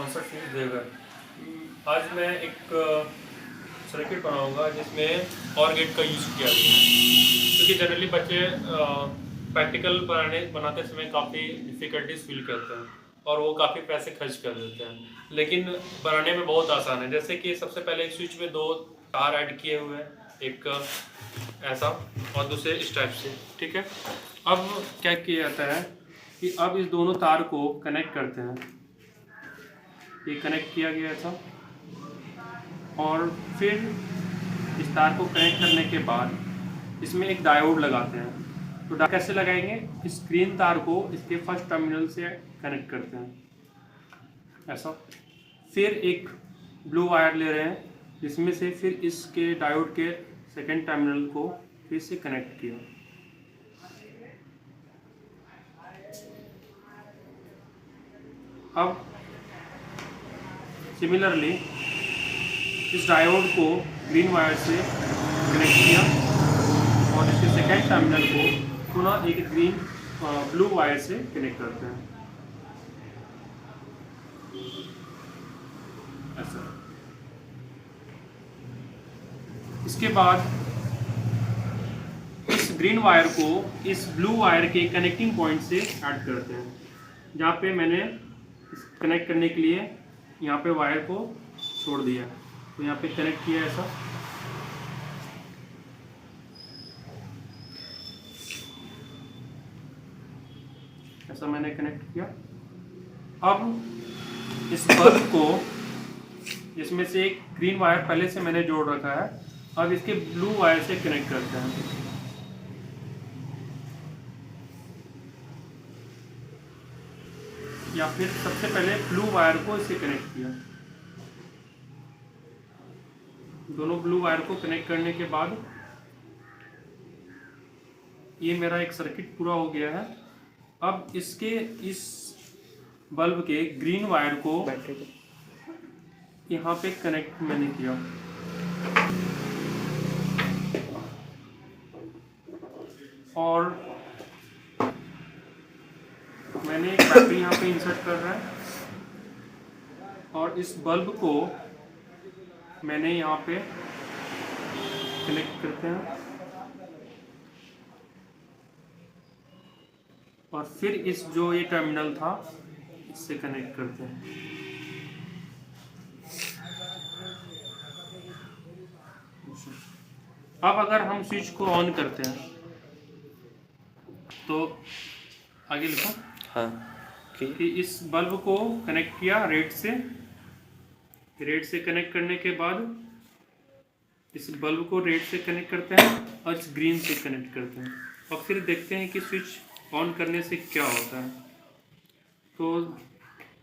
Concept देगा। आज मैं एक सर्किट बनाऊंगा जिसमें और गेट का यूज़ किया गया है, क्योंकि जनरली बच्चे प्रैक्टिकल बनाते समय काफ़ी डिफ़िकल्टीज फील करते हैं और वो काफ़ी पैसे खर्च कर देते हैं, लेकिन बनाने में बहुत आसान है। जैसे कि सबसे पहले एक स्विच में 2 तार ऐड किए हुए हैं, एक ऐसा और दूसरे इस टाइप से, ठीक है। अब क्या किया जाता है कि अब इस दोनों तार को कनेक्ट करते हैं। ये कनेक्ट किया गया था और फिर इस तार को कनेक्ट करने के बाद इसमें एक डायोड लगाते हैं। तो डायोड कैसे लगाएंगे? इस ग्रीन तार को इसके फर्स्ट टर्मिनल से कनेक्ट करते हैं ऐसा, फिर एक ब्लू वायर ले रहे हैं जिसमें से फिर इसके डायोड के सेकेंड टर्मिनल को फिर से कनेक्ट किया। अब सिमिलरली इस डायोड को ग्रीन वायर से कनेक्ट किया और इसके सेकेंड टर्मिनल को पुनः एक ब्लू वायर से कनेक्ट करते हैं ऐसा। इसके बाद इस ग्रीन वायर को इस ब्लू वायर के कनेक्टिंग पॉइंट से ऐड करते हैं, जहाँ पे मैंने कनेक्ट करने के लिए यहाँ पे वायर को छोड़ दिया, तो यहाँ पे कनेक्ट किया ऐसा मैंने कनेक्ट किया। अब इस बल्ब को, जिसमें से एक ग्रीन वायर पहले से मैंने जोड़ रखा है, अब इसके ब्लू वायर से कनेक्ट करते हैं। या फिर सबसे पहले ब्लू वायर को इससे कनेक्ट किया। दोनों ब्लू वायर को कनेक्ट करने के बाद ये मेरा एक सर्किट पूरा हो गया है। अब इसके इस बल्ब के ग्रीन वायर को यहाँ पे कनेक्ट मैंने किया और मैंने एक बैटरी यहाँ पे इंसर्ट कर रहा है और इस बल्ब को मैंने यहाँ पे कनेक्ट करते हैं और फिर इस जो ये टर्मिनल था इससे कनेक्ट करते हैं। अब अगर हम स्विच को ऑन करते हैं तो आगे लिखो। हाँ कि इस बल्ब को कनेक्ट किया रेड से कनेक्ट करने के बाद इस बल्ब को रेड से कनेक्ट करते हैं और इस ग्रीन से कनेक्ट करते हैं और फिर देखते हैं कि स्विच ऑन करने से क्या होता है। तो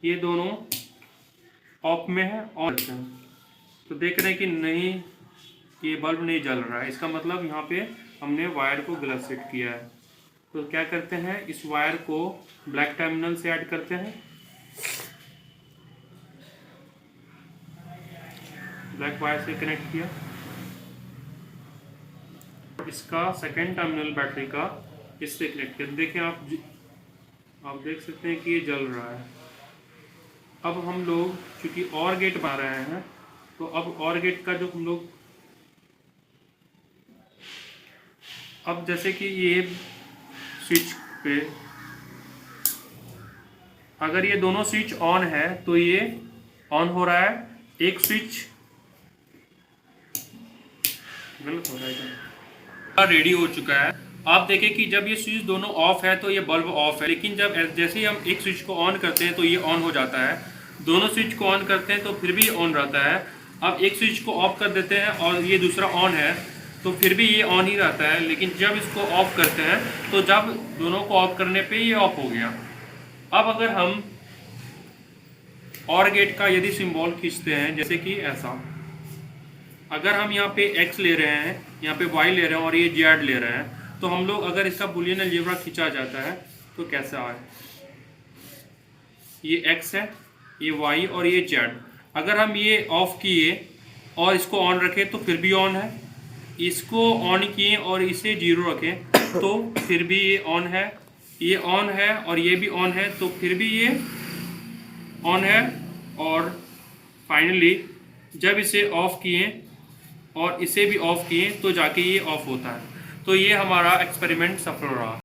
ये दोनों ऑफ में है, ऑन करते हैं तो देख रहे हैं कि नहीं, ये बल्ब नहीं जल रहा है। इसका मतलब यहाँ पे हमने वायर को गलत सेट किया है। तो क्या करते हैं, इस वायर को ब्लैक टर्मिनल से ऐड करते हैं, ब्लैक वायर से कनेक्ट किया। इसका सेकेंड टर्मिनल बैटरी का इससे कनेक्ट किया। देखें आप देख सकते हैं कि ये जल रहा है। अब हम लोग चूंकि और गेट बना रहे हैं तो अब और गेट का जो हम लोग, अब जैसे कि ये स्विच पे अगर ये दोनों स्विच ऑन है तो ये ऑन हो रहा है, एक स्विच गलत हो रहा है, रेडी हो चुका है। आप देखें कि जब ये स्विच दोनों ऑफ है तो ये बल्ब ऑफ है, लेकिन जब जैसे ही हम एक स्विच को ऑन करते हैं तो ये ऑन हो जाता है। दोनों स्विच को ऑन करते हैं तो फिर भी ऑन रहता है। अब एक स्विच को ऑफ कर देते हैं और ये दूसरा ऑन है तो फिर भी ये ऑन ही रहता है, लेकिन जब इसको ऑफ करते हैं तो जब दोनों को ऑफ करने पे ये ऑफ हो गया। अब अगर हम और गेट का यदि सिंबल खींचते हैं, जैसे कि ऐसा, अगर हम यहाँ पे x ले रहे हैं, यहाँ पे y ले रहे हैं और ये z ले रहे हैं, तो हम लोग अगर इसका बुलियन अलजेब्रा खींचा जाता है तो कैसा आए, ये x है, ये y और ये z। अगर हम ये ऑफ किए और इसको ऑन रखें तो फिर भी ऑन है, इसको ऑन किए और इसे 0 रखें तो फिर भी ये ऑन है, ये ऑन है और ये भी ऑन है तो फिर भी ये ऑन है और फाइनली जब इसे ऑफ़ किए और इसे भी ऑफ़ किए तो जाके ये ऑफ़ होता है। तो ये हमारा एक्सपेरिमेंट सफल रहा।